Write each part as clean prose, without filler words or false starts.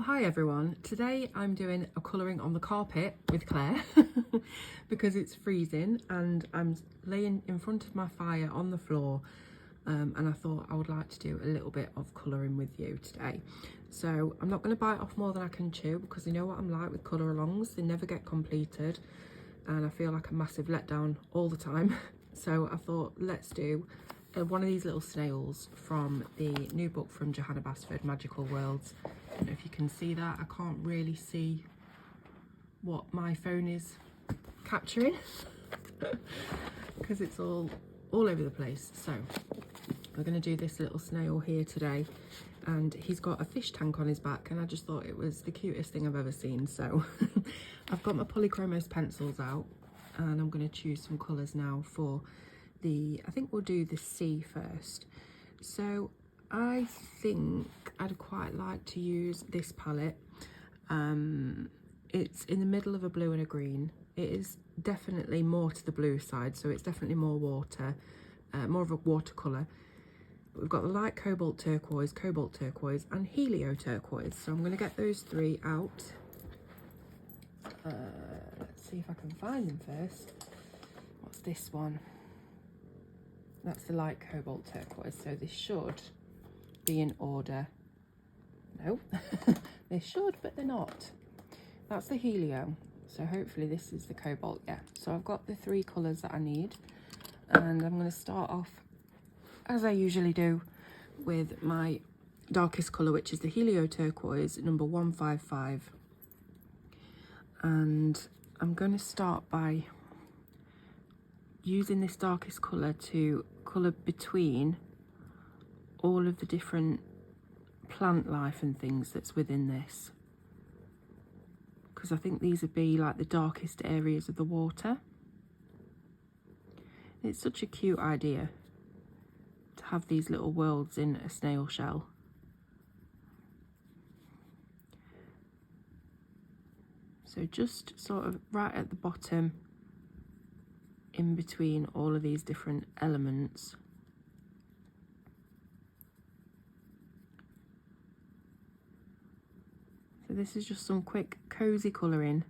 Hi everyone, today I'm doing a colouring on the carpet with Claire because it's freezing and I'm laying in front of my fire on the floor, and I thought I would like to do a little bit of colouring with you today. So I'm not going to bite off more than I can chew because you know what I'm like with colour alongs, they never get completed and I feel like a massive letdown all the time. So I thought let's do one of these little snails from the new book from Johanna Basford, Magical Worlds. I don't know if you can see that. I can't really see what my phone is capturing because it's all over the place. So we're going to do this little snail here today, and he's got a fish tank on his back and I just thought it was the cutest thing I've ever seen. So I've got my Polychromos pencils out and I'm going to choose some colours now for I think we'll do the sea first. So I think I'd quite like to use this palette. It's in the middle of a blue and a green. It is definitely more to the blue side, so it's definitely more water, more of a watercolour. We've got the light Cobalt Turquoise, and Helio Turquoise. So I'm going to get those three out. Let's see if I can find them first. What's this one? That's the light Cobalt Turquoise, so this should be in order. No, they should, but they're not. That's the Helio, so hopefully this is the Cobalt. Yeah, so I've got the three colours that I need, and I'm going to start off, as I usually do, with my darkest colour, which is the Helio Turquoise, number 155. And I'm going to start by using this darkest colour to colour between all of the different plant life and things that's within this, because I think these would be like the darkest areas of the water. It's such a cute idea to have these little worlds in a snail shell. So just sort of right at the bottom, in between all of these different elements. So this is just some quick cozy colouring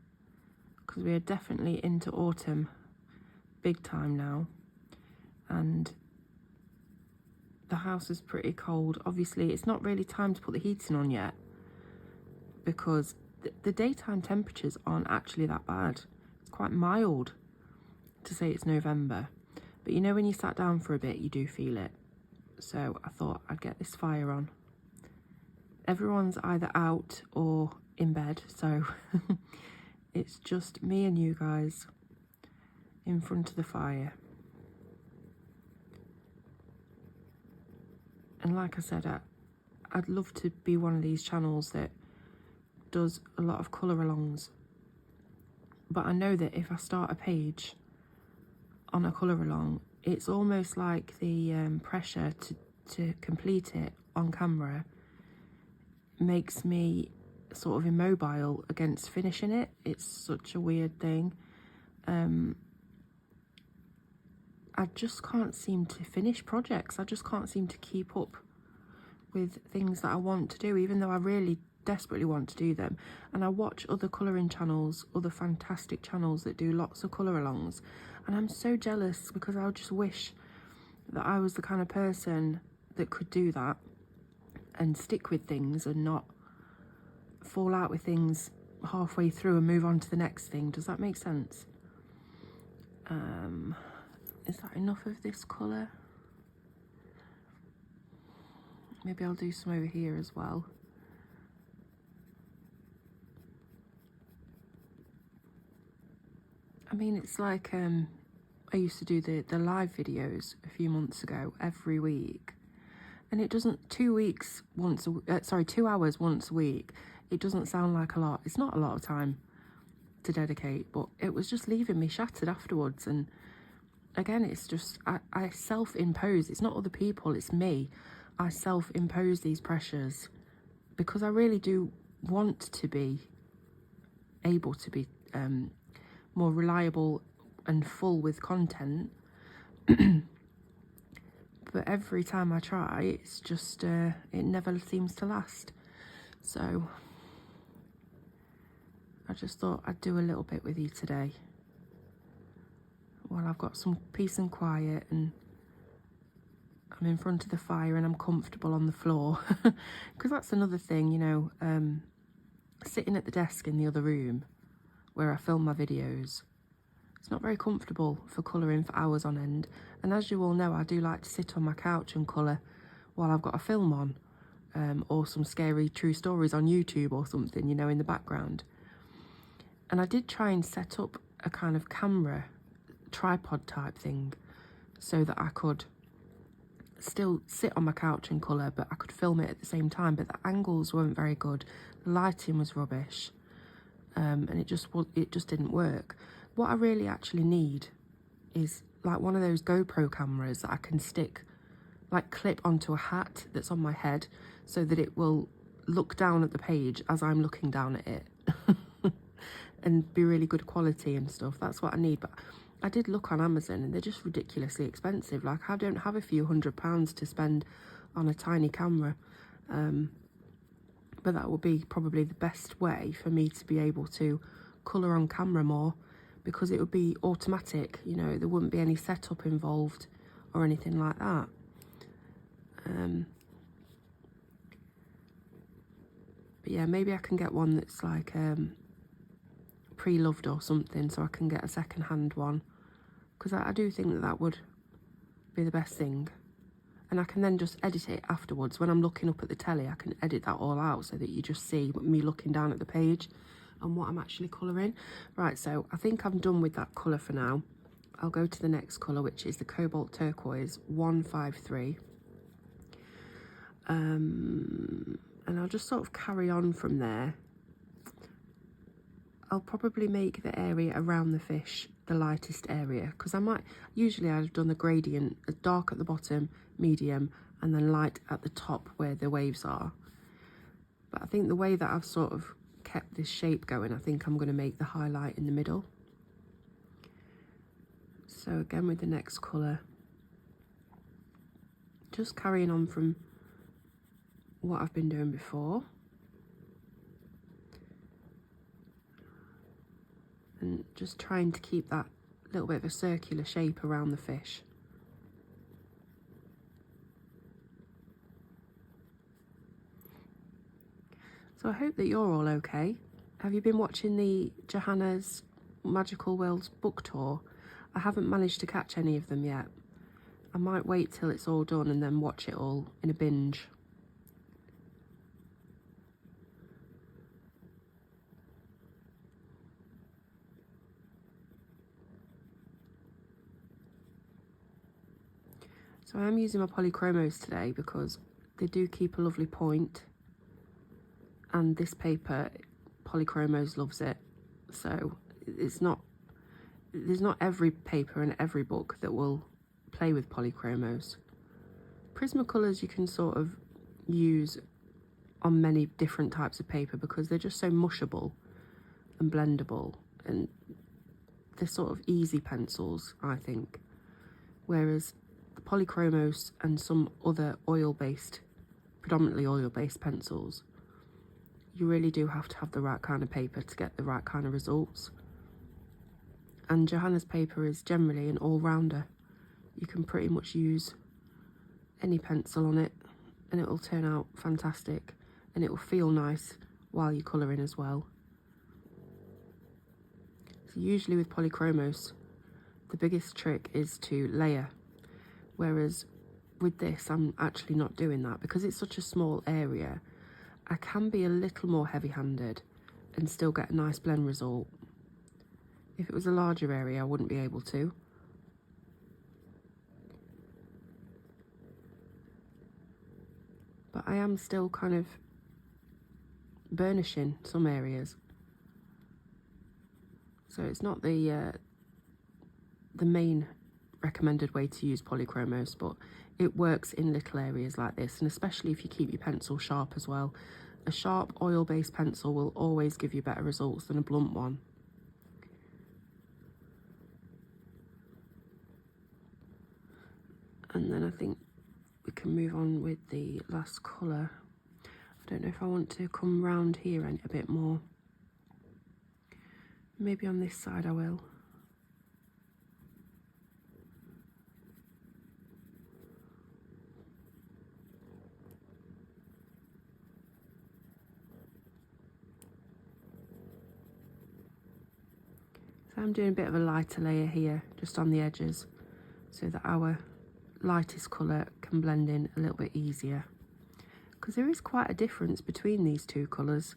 because we are definitely into autumn big time now, and the house is pretty cold. Obviously it's not really time to put the heating on yet because the daytime temperatures aren't actually that bad. It's quite mild to say it's November, but you know when you sat down for a bit you do feel it. So I thought I'd get this fire on. Everyone's either out or in bed, so it's just me and you guys in front of the fire. And like I said, I'd love to be one of these channels that does a lot of colour alongs, but I know that if I start a page on a colour along, it's almost like the pressure to complete it on camera makes me sort of immobile against finishing it. It's such a weird thing. I just can't seem to finish projects. I just can't seem to keep up with things that I want to do, even though I really desperately want to do them. And I watch other colouring channels, other fantastic channels that do lots of colour alongs, and I'm so jealous because I just wish that I was the kind of person that could do that and stick with things and not fall out with things halfway through and move on to the next thing. Does that make sense? Is that enough of this colour? Maybe I'll do some over here as well. I mean, it's like I used to do the live videos a few months ago every week, and it doesn't 2 hours once a week. It doesn't sound like a lot. It's not a lot of time to dedicate, but it was just leaving me shattered afterwards. And again, it's just I self-impose. It's not other people, it's me. I self-impose these pressures because I really do want to be able to be more reliable and full with content. But every time I try, it's just it never seems to last. So I just thought I'd do a little bit with you today while I've got some peace and quiet and I'm in front of the fire and I'm comfortable on the floor. Because that's another thing, you know, sitting at the desk in the other room where I film my videos, it's not very comfortable for colouring for hours on end. And as you all know, I do like to sit on my couch and colour while I've got a film on, or some scary true stories on YouTube or something, you know, in the background. And I did try and set up a kind of camera tripod type thing so that I could still sit on my couch and colour, but I could film it at the same time. But the angles weren't very good, the lighting was rubbish, and it just didn't work. What I really actually need is like one of those GoPro cameras that I can stick, like clip onto a hat that's on my head so that it will look down at the page as I'm looking down at it and be really good quality and stuff. That's what I need. But I did look on Amazon and they're just ridiculously expensive. Like, I don't have a few £100s to spend on a tiny camera. But that would be probably the best way for me to be able to colour on camera more, because it would be automatic, you know, there wouldn't be any setup involved or anything like that. But yeah, maybe I can get one that's like pre-loved or something, so I can get a second-hand one, because I do think that would be the best thing. And I can then just edit it afterwards. When I'm looking up at the telly, I can edit that all out so that you just see me looking down at the page and what I'm actually colouring. Right, so I think I'm done with that colour for now. I'll go to the next colour, which is the Cobalt Turquoise 153. And I'll just sort of carry on from there. I'll probably make the area around the fish the lightest area, because usually I've done the gradient, dark at the bottom, medium, and then light at the top where the waves are. But I think the way that I've sort of kept this shape going, I think I'm going to make the highlight in the middle. So again, with the next colour, just carrying on from what I've been doing before. And just trying to keep that little bit of a circular shape around the fish. So I hope that you're all okay. Have you been watching the Johanna's Magical Worlds book tour? I haven't managed to catch any of them yet. I might wait till it's all done and then watch it all in a binge. So I am using my polychromos today because they do keep a lovely point, and this paper, polychromos loves it. So there's not every paper and every book that will play with polychromos. Prismacolors you can sort of use on many different types of paper because they're just so mushable and blendable, and they're sort of easy pencils, I think. Whereas the polychromos and some other predominantly oil-based pencils, you really do have to have the right kind of paper to get the right kind of results. And Johanna's paper is generally an all-rounder. You can pretty much use any pencil on it and it will turn out fantastic, and it will feel nice while you're colouring as well. So usually with polychromos, the biggest trick is to layer. Whereas with this, I'm actually not doing that because it's such a small area. I can be a little more heavy-handed and still get a nice blend result. If it was a larger area, I wouldn't be able to. But I am still kind of burnishing some areas. So it's not the main recommended way to use polychromos, but it works in little areas like this, and especially if you keep your pencil sharp as well. A sharp oil-based pencil will always give you better results than a blunt one. And then I think we can move on with the last colour. I don't know if I want to come round here a bit more. Maybe on this side I will. So I'm doing a bit of a lighter layer here, just on the edges, so that our lightest colour can blend in a little bit easier. Because there is quite a difference between these two colours.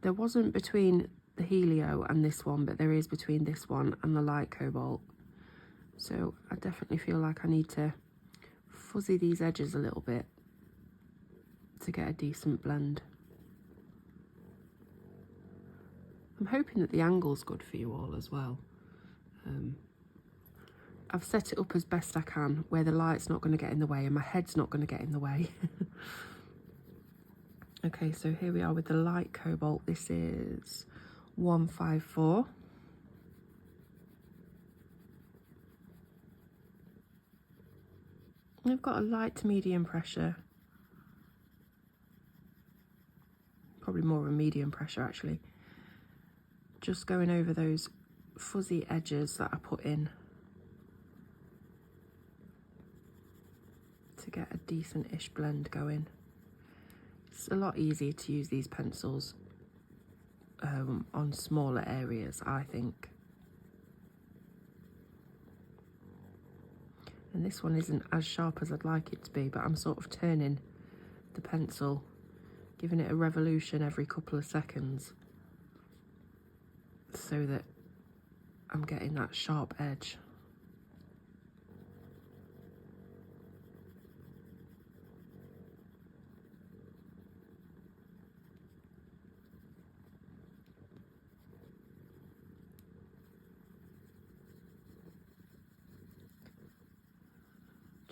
There wasn't between the Helio and this one, but there is between this one and the light Cobalt. So I definitely feel like I need to fuzzy these edges a little bit to get a decent blend. I'm hoping that the angle's good for you all as well. I've set it up as best I can, where the light's not going to get in the way and my head's not going to get in the way. Okay, so here we are with the light Cobalt. This is 154. I've got a light to medium pressure. Probably more of a medium pressure actually. Just going over those fuzzy edges that I put in to get a decent-ish blend going. It's a lot easier to use these pencils on smaller areas, I think. And this one isn't as sharp as I'd like it to be, but I'm sort of turning the pencil, giving it a revolution every couple of seconds, so that I'm getting that sharp edge.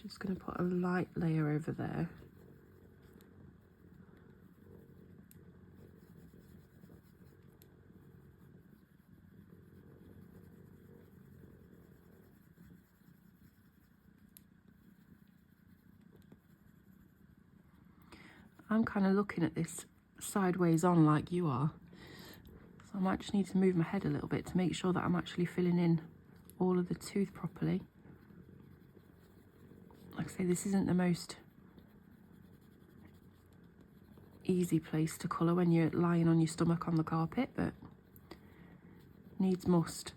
Just going to put a light layer over there. I'm kind of looking at this sideways on like you are, so I might just need to move my head a little bit to make sure that I'm actually filling in all of the tooth properly. Like I say, this isn't the most easy place to colour when you're lying on your stomach on the carpet, but needs must.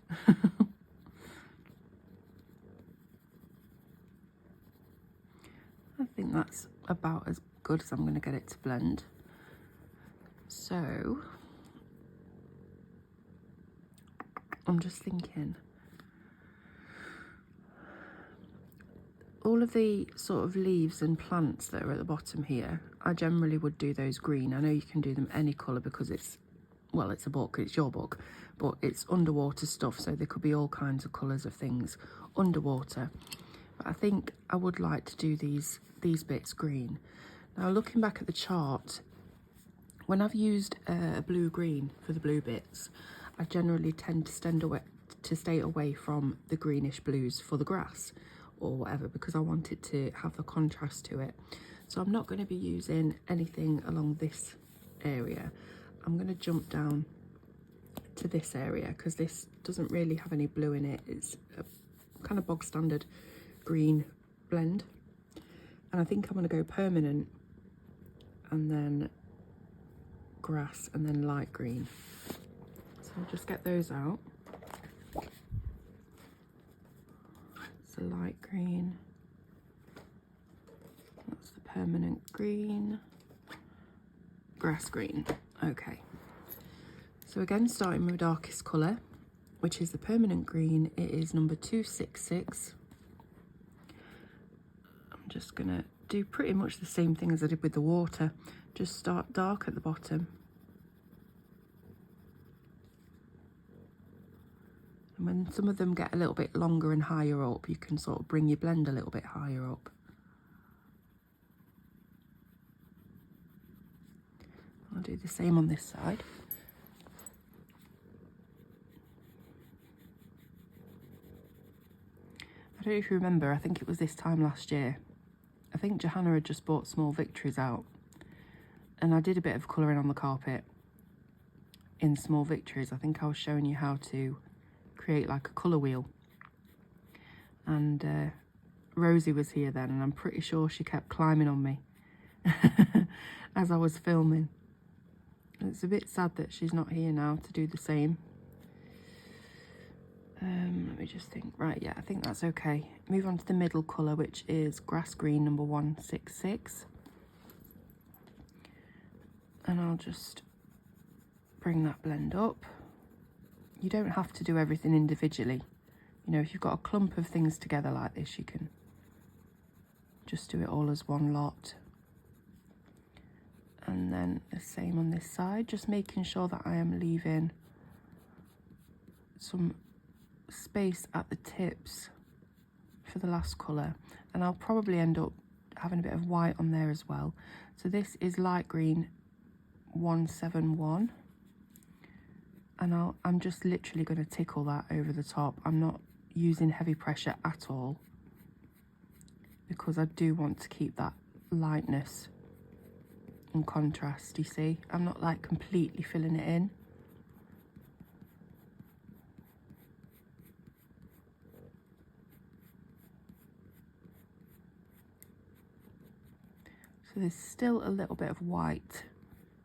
I think that's about as good as I'm going to get it to blend. So I'm just thinking, all of the sort of leaves and plants that are at the bottom here, I generally would do those green. I know you can do them any colour because it's, well, it's a book, it's your book, but it's underwater stuff, so there could be all kinds of colours of things underwater. But I think I would like to do these bits green. Now, looking back at the chart, when I've used a blue-green for the blue bits, I generally tend to stay away from the greenish blues for the grass or whatever, because I want it to have the contrast to it. So I'm not going to be using anything along this area. I'm going to jump down to this area because this doesn't really have any blue in it. It's a kind of bog standard green blend, and I think I'm going to go permanent and then grass and then light green. So I'll just get those out. So light green, that's the permanent green, grass green. Okay, so again, starting with darkest colour, which is the permanent green. It is number 266. I'm just gonna do pretty much the same thing as I did with the water. Just start dark at the bottom. And when some of them get a little bit longer and higher up, you can sort of bring your blend a little bit higher up. I'll do the same on this side. I don't know if you remember, I think it was this time last year, I think Johanna had just bought Small Victories out, and I did a bit of colouring on the carpet, in Small Victories. I think I was showing you how to create like a colour wheel. And Rosie was here then, and I'm pretty sure she kept climbing on me as I was filming. It's a bit sad that she's not here now to do the same. Let me just think. Right, yeah, I think that's okay. Move on to the middle colour, which is Grass Green number 166. And I'll just bring that blend up. You don't have to do everything individually. You know, if you've got a clump of things together like this, you can just do it all as one lot. And then the same on this side, just making sure that I am leaving some space at the tips for the last colour, and I'll probably end up having a bit of white on there as well. So this is light green 171, and I'm just literally going to tickle that over the top. I'm not using heavy pressure at all because I do want to keep that lightness and contrast. You see, I'm not like completely filling it in. So there's still a little bit of white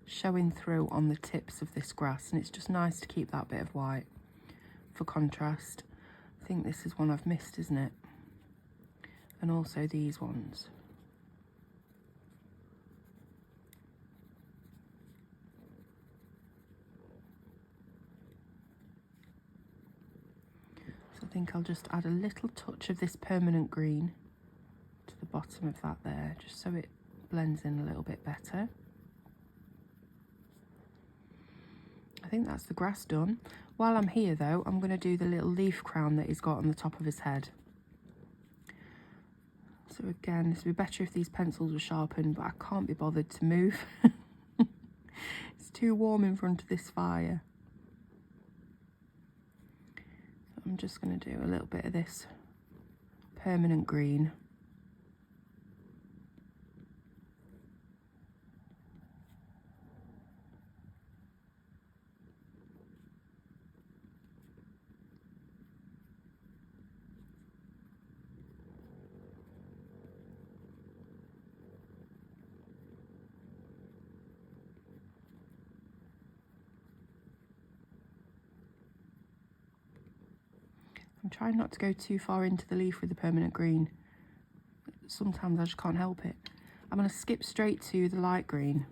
showing through on the tips of this grass, and it's just nice to keep that bit of white for contrast. I think this is one I've missed, isn't it? And also these ones. So I think I'll just add a little touch of this permanent green to the bottom of that there, just so it blends in a little bit better. I think that's the grass done. While I'm here though, I'm going to do the little leaf crown that he's got on the top of his head. So again, this would be better if these pencils were sharpened, but I can't be bothered to move. It's too warm in front of this fire. So I'm just going to do a little bit of this permanent green. I'm trying not to go too far into the leaf with the permanent green. Sometimes I just can't help it. I'm going to skip straight to the light green.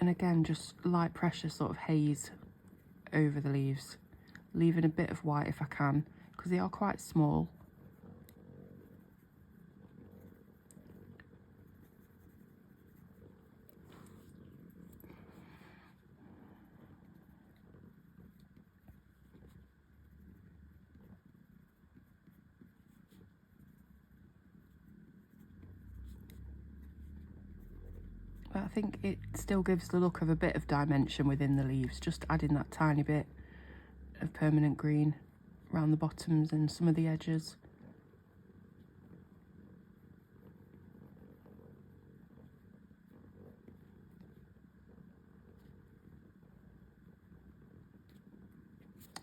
And again, just light pressure sort of haze over the leaves. Leaving a bit of white if I can, because they are quite small. But I think it still gives the look of a bit of dimension within the leaves, just adding that tiny bit of permanent green around the bottoms and some of the edges.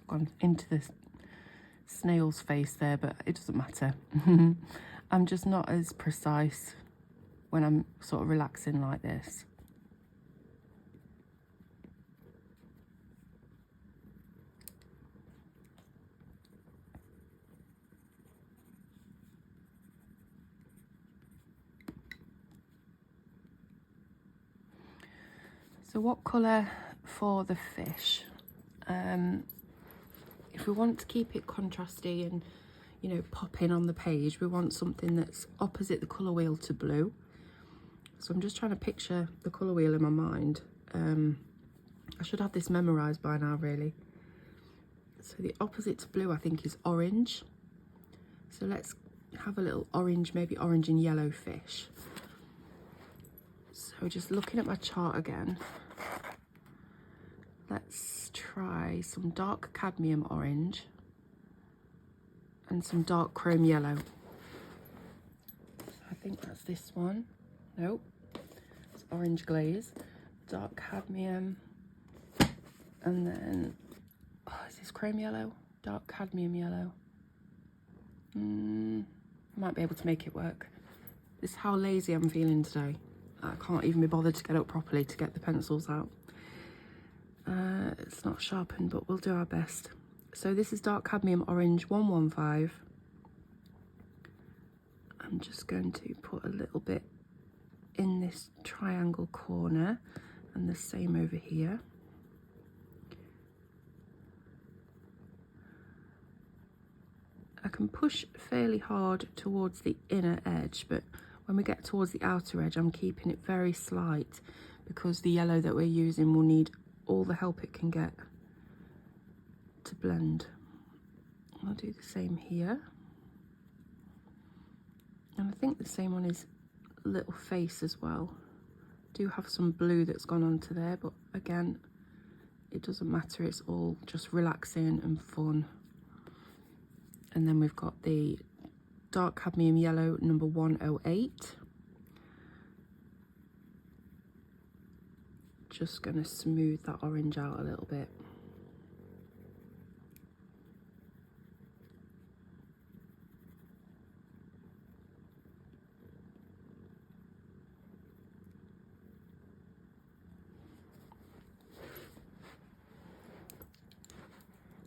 Gone into the snail's face there, but it doesn't matter. I'm just not as precise when I'm sort of relaxing like this. So what colour for the fish? If we want to keep it contrasty and, you know, popping on the page, we want something that's opposite the colour wheel to blue. So I'm just trying to picture the colour wheel in my mind. I should have this memorised by now, really. So the opposite to blue, I think, is orange. So let's have a little orange, maybe orange and yellow fish. So just looking at my chart again, let's try some dark cadmium orange and some dark chrome yellow. I think that's this one. Nope, it's orange glaze. dark cadmium, and then, oh, is this chrome yellow? Dark cadmium yellow. Might be able to make it work. This is how lazy I'm feeling today. I can't even be bothered to get up properly to get the pencils out. It's not sharpened, but we'll do our best. So this is dark cadmium orange 115. I'm just going to put a little bit in this triangle corner and the same over here. I can push fairly hard towards the inner edge, but when we get towards the outer edge, I'm keeping it very slight because the yellow that we're using will need all the help it can get to blend. I'll do the same here. And I think the same on his little face as well. Do have some blue that's gone onto there, but again, it doesn't matter. It's all just relaxing and fun. And then we've got the dark cadmium yellow number 108. Just going to smooth that orange out a little bit.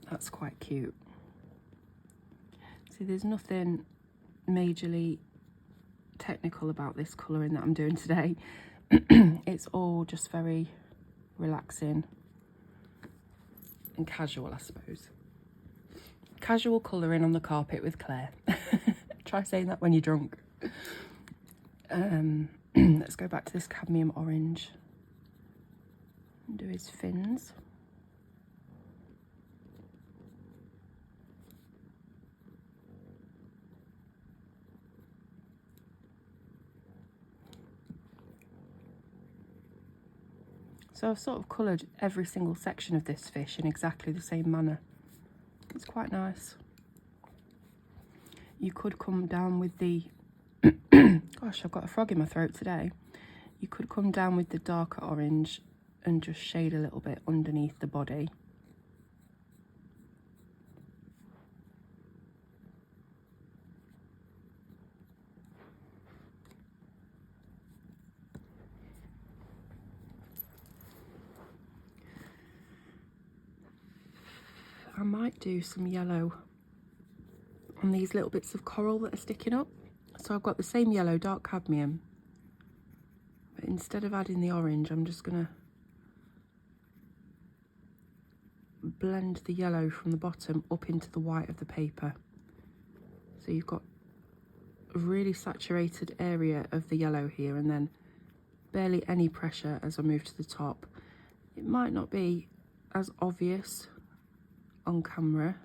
That's quite cute. See, there's nothing majorly technical about this colouring that I'm doing today. It's all just very relaxing and casual, I suppose. Casual colouring on the carpet with Claire. Try saying that when you're drunk. Let's go back to this cadmium orange and do his fins. So I've sort of coloured every single section of this fish in exactly the same manner. It's quite nice. You could come down with the, gosh, I've got a frog in my throat today. You could come down with the darker orange and just shade a little bit underneath the body. I might do some yellow on these little bits of coral that are sticking up. So I've got the same yellow, dark cadmium, but instead of adding the orange, I'm just gonna blend the yellow from the bottom up into the white of the paper. So you've got a really saturated area of the yellow here, and then barely any pressure as I move to the top. It might not be as obvious on camera.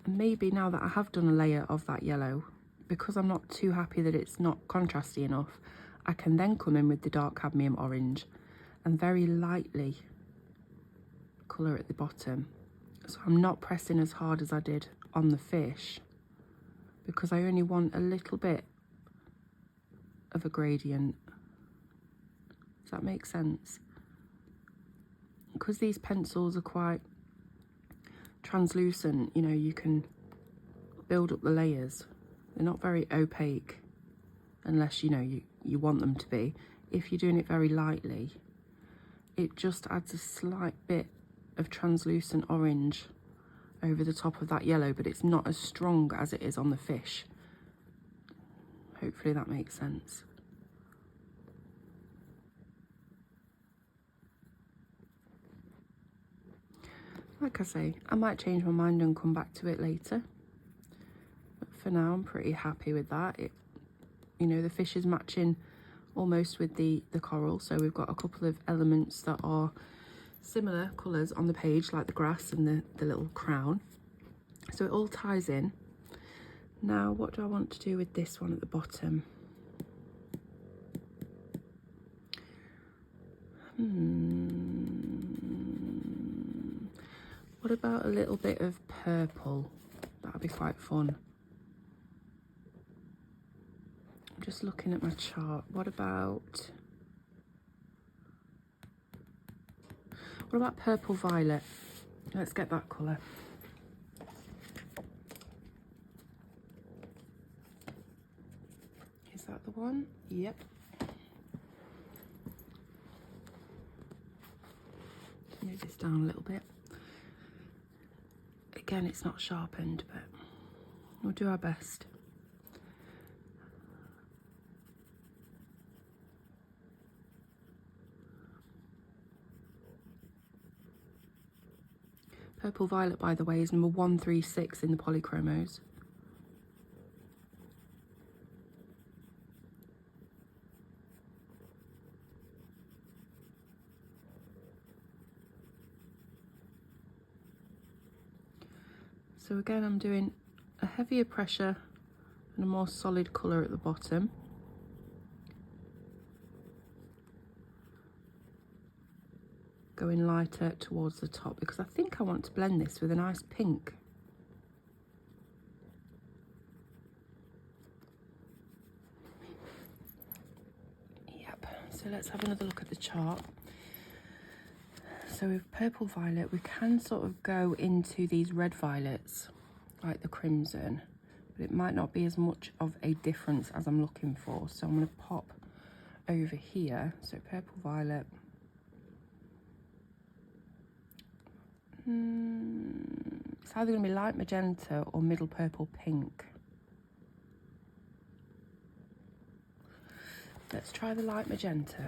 And maybe now that I have done a layer of that yellow, because I'm not too happy that it's not contrasty enough, I can then come in with the dark cadmium orange and very lightly colour at the bottom. So I'm not pressing as hard as I did on the fish, because I only want a little bit of a gradient. Does that make sense? Because these pencils are quite translucent, you know, you can build up the layers. They're not very opaque unless, you know, you want them to be. If you're doing it very lightly, it just adds a slight bit of translucent orange over the top of that yellow, but it's not as strong as it is on the fish. Hopefully that makes sense. Like I say, I might change my mind and come back to it later. But for now, I'm pretty happy with that. You know, the fish is matching almost with the coral. So we've got a couple of elements that are similar colours on the page, like the grass and the little crown. So it all ties in. Now, what do I want to do with this one at the bottom? What about a little bit of purple? That'd be quite fun. just looking at my chart. What about purple violet? Let's get that colour. Is that the one? Yep. Move this down a little bit. Again, it's not sharpened, but we'll do our best. Purple violet, by the way, is number 136 in the polychromos. So again, I'm doing a heavier pressure and a more solid colour at the bottom. Going lighter towards the top because I think I want to blend this with a nice pink. Yep, so let's have another look at the chart. So with purple violet, we can sort of go into these red violets, like the crimson, but it might not be as much of a difference as I'm looking for. So I'm going to pop over here. So purple violet. It's either going to be light magenta or middle purple pink. Let's try the light magenta.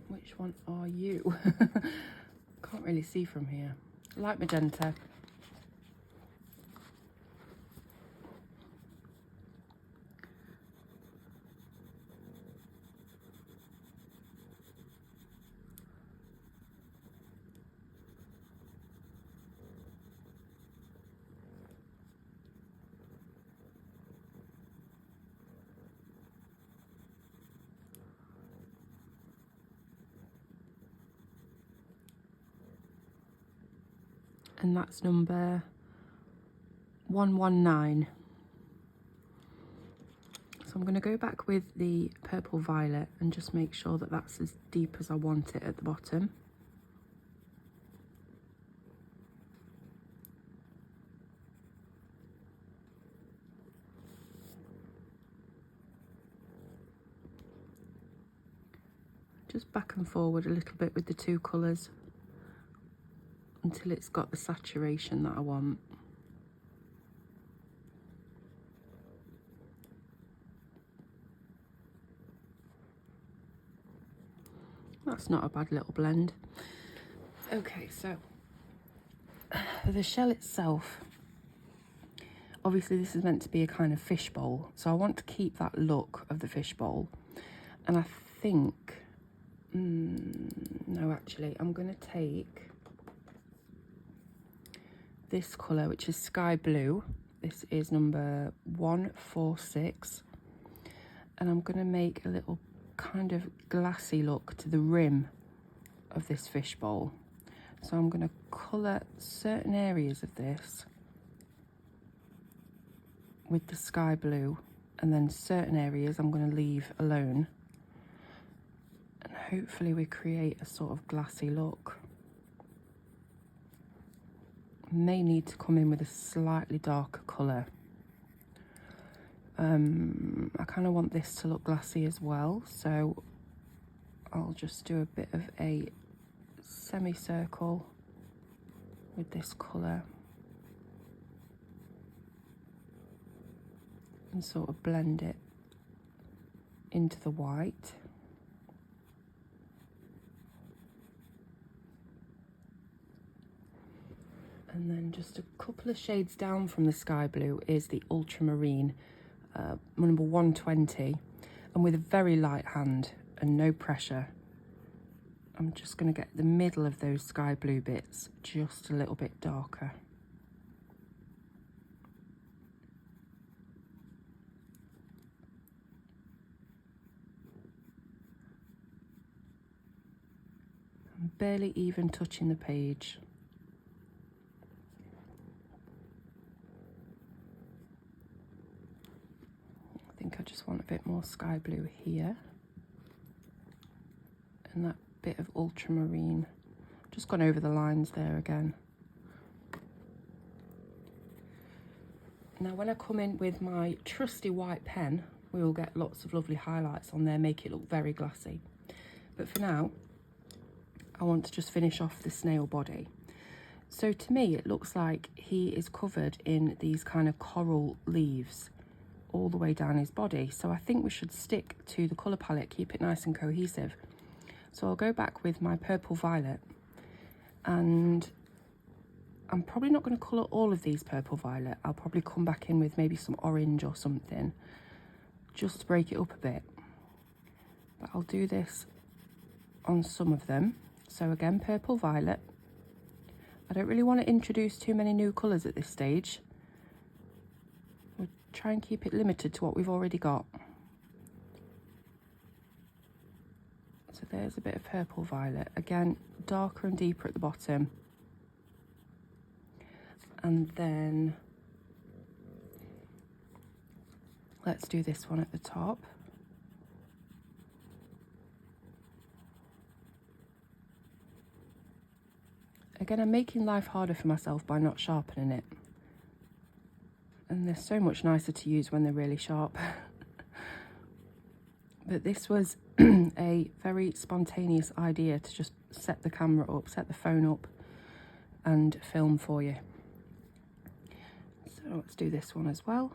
Which one are you? Can't really see from here. Light magenta. And that's number 119. So I'm going to go back with the purple violet and just make sure that that's as deep as I want it at the bottom. Just back and forward a little bit with the two colours until it's got the saturation that I want. That's not a bad little blend. Okay, so the shell itself, obviously this is meant to be a kind of fishbowl, so I want to keep that look of the fishbowl. And I think, no, actually, I'm going to take this colour, which is sky blue. This is number 146. And I'm going to make a little kind of glassy look to the rim of this fishbowl. So I'm going to colour certain areas of this with the sky blue, and then certain areas I'm going to leave alone. And hopefully we create a sort of glassy look. May need to come in with a slightly darker colour. I kind of want this to look glassy as well, so I'll just do a bit of a semicircle with this colour and sort of blend it into the white. And then just a couple of shades down from the sky blue is the ultramarine, number 120. And with a very light hand and no pressure, I'm just going to get the middle of those sky blue bits just a little bit darker. I'm barely even touching the page. think I just want a bit more sky blue here. And that bit of ultramarine. Just gone over the lines there again. Now when I come in with my trusty white pen, we will get lots of lovely highlights on there, make it look very glassy. But for now, I want to just finish off the snail body. So to me, it looks like he is covered in these kind of coral leaves all the way down his body. So I think we should stick to the colour palette, keep it nice and cohesive. So I'll go back with my purple violet, and I'm probably not going to colour all of these purple violet. I'll probably come back in with maybe some orange or something, just to break it up a bit. But I'll do this on some of them. So again, purple violet. I don't really want to introduce too many new colours at this stage. We'll try and keep it limited to what we've already got. So there's a bit of purple violet. Again, darker and deeper at the bottom. And then let's do this one at the top. Again, I'm making life harder for myself by not sharpening it. And they're so much nicer to use when they're really sharp. But this was a very spontaneous idea to just set the camera up, set the phone up and film for you. So let's do this one as well.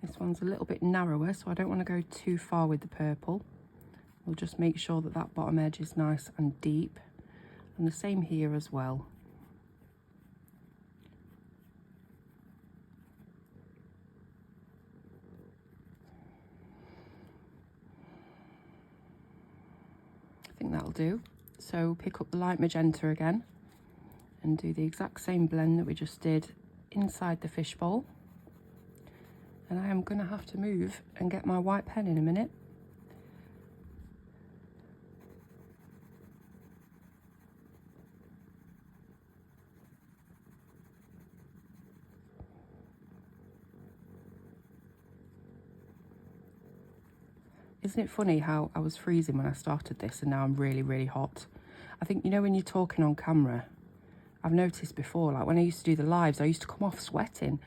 This one's a little bit narrower, so I don't want to go too far with the purple. We'll just make sure that that bottom edge is nice and deep. And the same here as well. I think that'll do. So pick up the light magenta again and do the exact same blend that we just did inside the fishbowl. And I am going to have to move and get my white pen in a minute. Isn't it funny how I was freezing when I started this and now I'm really, really hot? I think, you know, when you're talking on camera, I've noticed before, like when I used to do the lives, I used to come off sweating.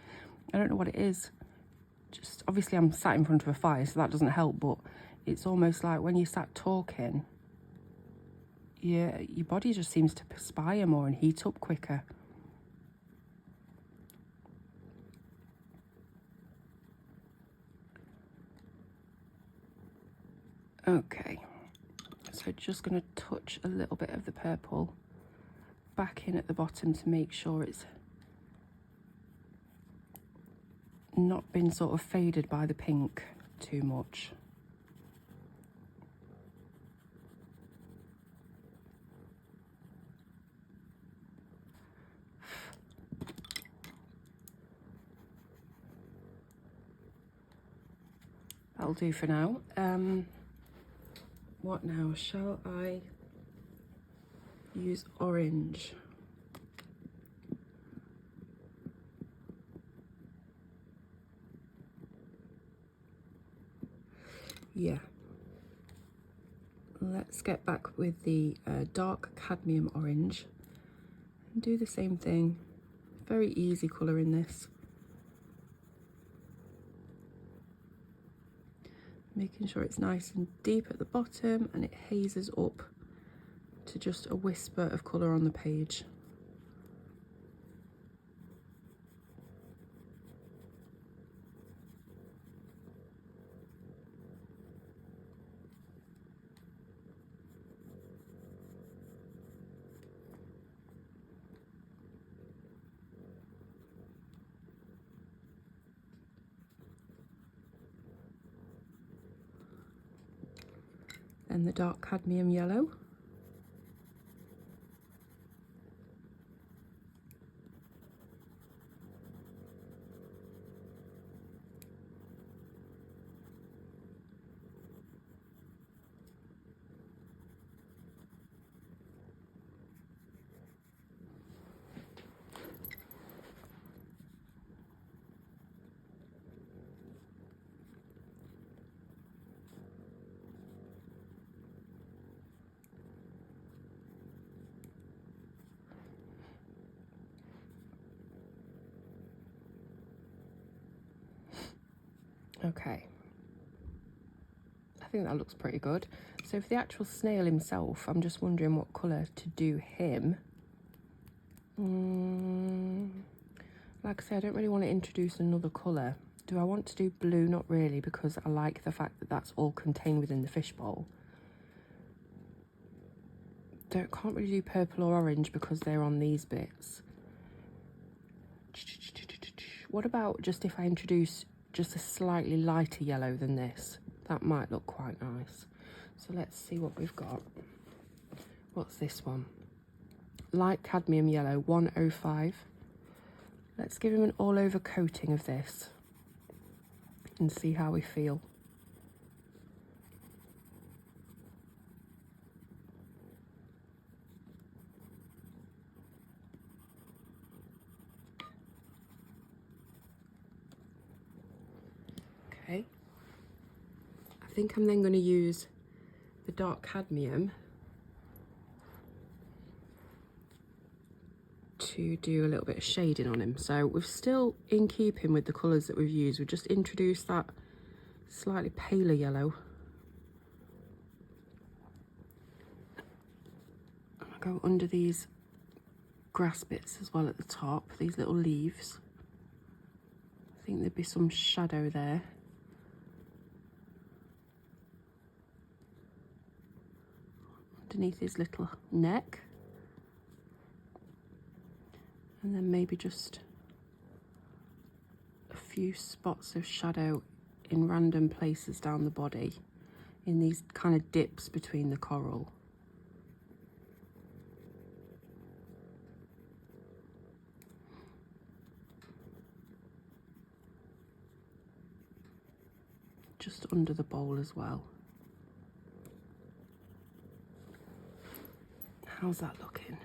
I don't know what it is. Just, obviously I'm sat in front of a fire, so that doesn't help, but it's almost like when you sat talking, your body just seems to perspire more and heat up quicker. Okay, so just going to touch a little bit of the purple back in at the bottom to make sure it's not been sort of faded by the pink too much. That'll do for now. What now? Shall I use orange? Yeah. Let's get back with the dark cadmium orange and do the same thing. Very easy colour in this. Making sure it's nice and deep at the bottom and it hazes up to just a whisper of colour on the page. And the dark cadmium yellow. Okay. I think that looks pretty good. So for the actual snail himself, I'm just wondering what colour to do him. Like I say, I don't really want to introduce another colour. Do I want to do blue? Not really, because I like the fact that that's all contained within the fishbowl. Can't really do purple or orange because they're on these bits. What about just if I introduce just a slightly lighter yellow than this? That might look quite nice. So let's see what we've got. What's this one? Light cadmium yellow, 105. Let's give him an all over coating of this and see how we feel. Okay. I think I'm then going to use the dark cadmium to do a little bit of shading on him. So we're still in keeping with the colours that we've used. We've just introduced that slightly paler yellow. I'll go under these grass bits as well at the top, these little leaves. I think there'd be some shadow there. Underneath his little neck. And then maybe just a few spots of shadow in random places down the body, in these kind of dips between the coral. Just under the bowl as well. How's that looking?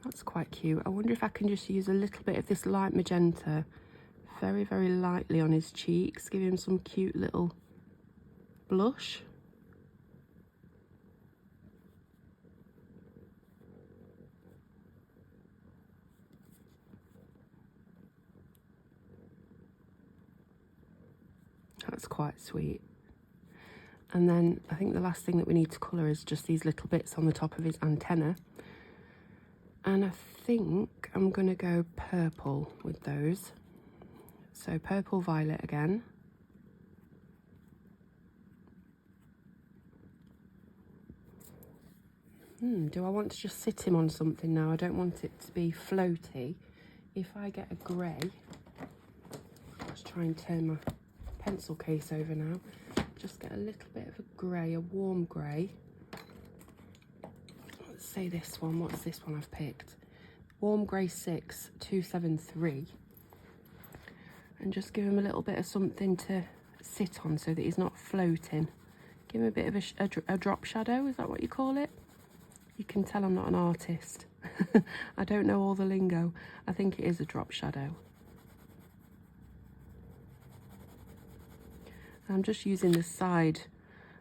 That's quite cute. I wonder if I can just use a little bit of this light magenta very, very lightly on his cheeks, give him some cute little blush. That's quite sweet. And then I think the last thing that we need to colour is just these little bits on the top of his antenna. And I think I'm going to go purple with those. So purple violet again. Do I want to just sit him on something now? I don't want it to be floaty. If I get a grey, let's try and turn my pencil case over now. Just get a little bit of a grey, a warm grey. Let's say this one. What's this one I've picked? Warm grey 6, 273. And just give him a little bit of something to sit on so that he's not floating. Give him a bit of a drop shadow, is that what you call it? You can tell I'm not an artist. I don't know all the lingo. I think it is a drop shadow. I'm just using the side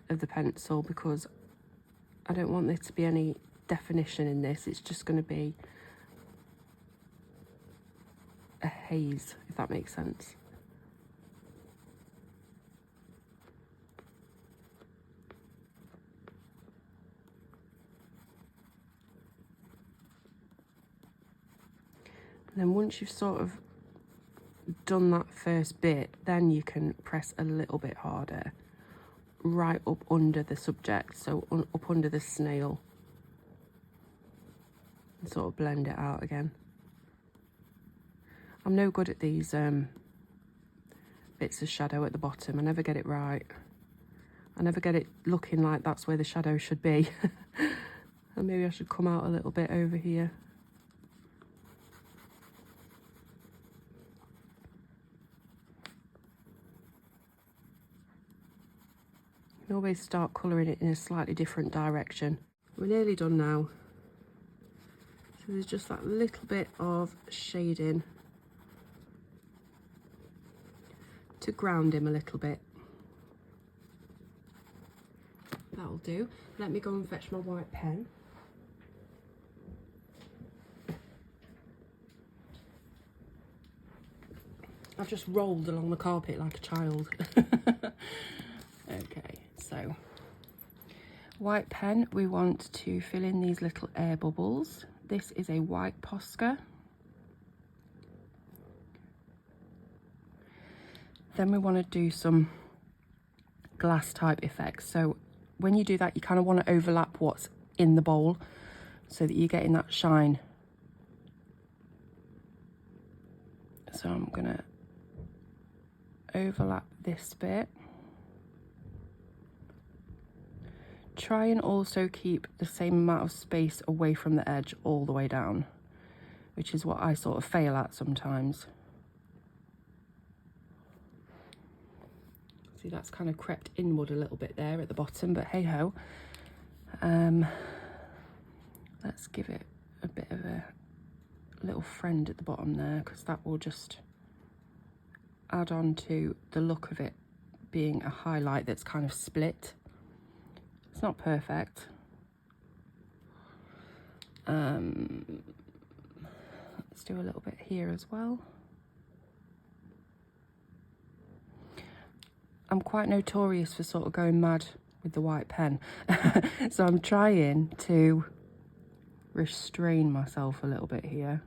of the pencil because I don't want there to be any definition in this. It's just going to be a haze, if that makes sense. And then once you've sort of done that first bit, then you can press a little bit harder right up under the subject, so up under the snail, and sort of blend it out again. I'm no good at these bits of shadow at the bottom. I never get it right. I never get it looking like that's where the shadow should be. And maybe I should come out a little bit over here. You can always start colouring it in a slightly different direction. We're nearly done now. So there's just that little bit of shading to ground him a little bit. that'll do. Let me go and fetch my white pen. I've just rolled along the carpet like a child. Okay, so white pen, we want to fill in these little air bubbles. This is a white Posca. Then we want to do some glass type effects. So when you do that, you kind of want to overlap what's in the bowl so that you're getting that shine. So I'm gonna overlap this bit. Try and also keep the same amount of space away from the edge all the way down, which is what I sort of fail at sometimes. See, that's kind of crept inward a little bit there at the bottom, but hey ho. Let's give it a bit of a little friend at the bottom there, because that will just add on to the look of it being a highlight that's kind of split. It's not perfect. Let's do a little bit here as well. I'm quite notorious for sort of going mad with the white pen. So I'm trying to restrain myself a little bit here.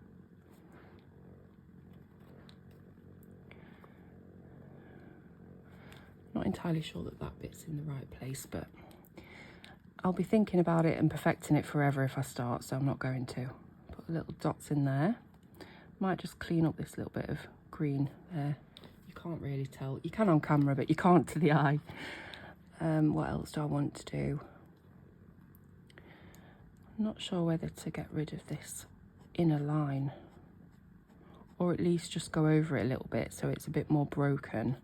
Not entirely sure that that bit's in the right place, but I'll be thinking about it and perfecting it forever if I start, so I'm not going to. Put little dots in there. Might just clean up this little bit of green there. You can't really tell. You can on camera, but you can't to the eye. What else do I want to do? I'm not sure whether to get rid of this inner line, or at least just go over it a little bit so it's a bit more broken.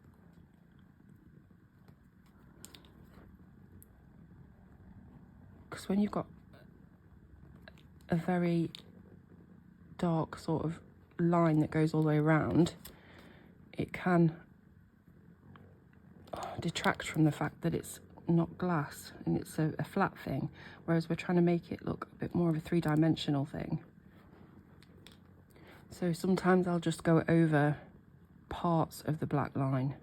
Because when you've got a very dark sort of line that goes all the way around, it can detract from the fact that it's not glass and it's a flat thing, whereas we're trying to make it look a bit more of a three-dimensional thing. So sometimes I'll just go over parts of the black line.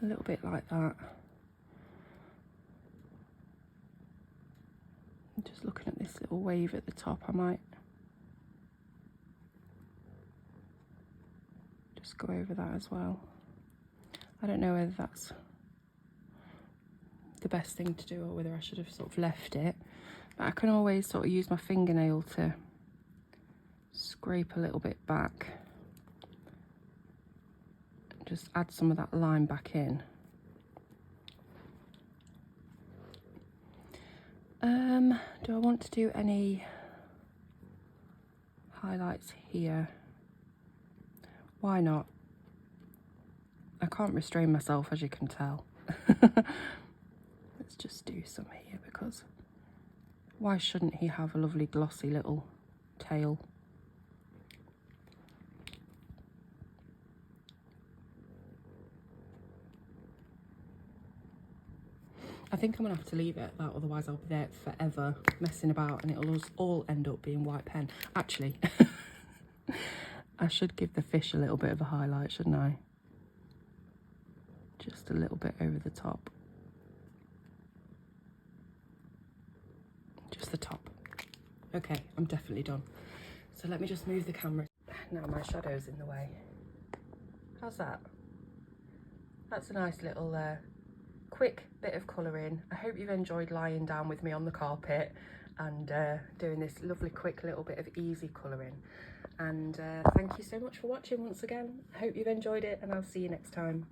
A little bit like that. I'm just looking at this little wave at the top. I might just go over that as well. I don't know whether that's the best thing to do or whether I should have sort of left it, but I can always sort of use my fingernail to scrape a little bit back. Just add some of that line back in. Do I want to do any highlights here? Why not? I can't restrain myself, as you can tell. Let's just do some here, because why shouldn't he have a lovely glossy little tail? I think I'm gonna have to leave it at that, otherwise I'll be there forever messing about and it'll all end up being white pen. Actually, I should give the fish a little bit of a highlight, shouldn't I? Just a little bit over the top. Just the top. Okay, I'm definitely done. So let me just move the camera. Now my shadow's in the way. How's that? That's a nice little quick bit of colouring. I hope you've enjoyed lying down with me on the carpet and doing this lovely quick little bit of easy colouring. And thank you so much for watching once again. I hope you've enjoyed it, and I'll see you next time.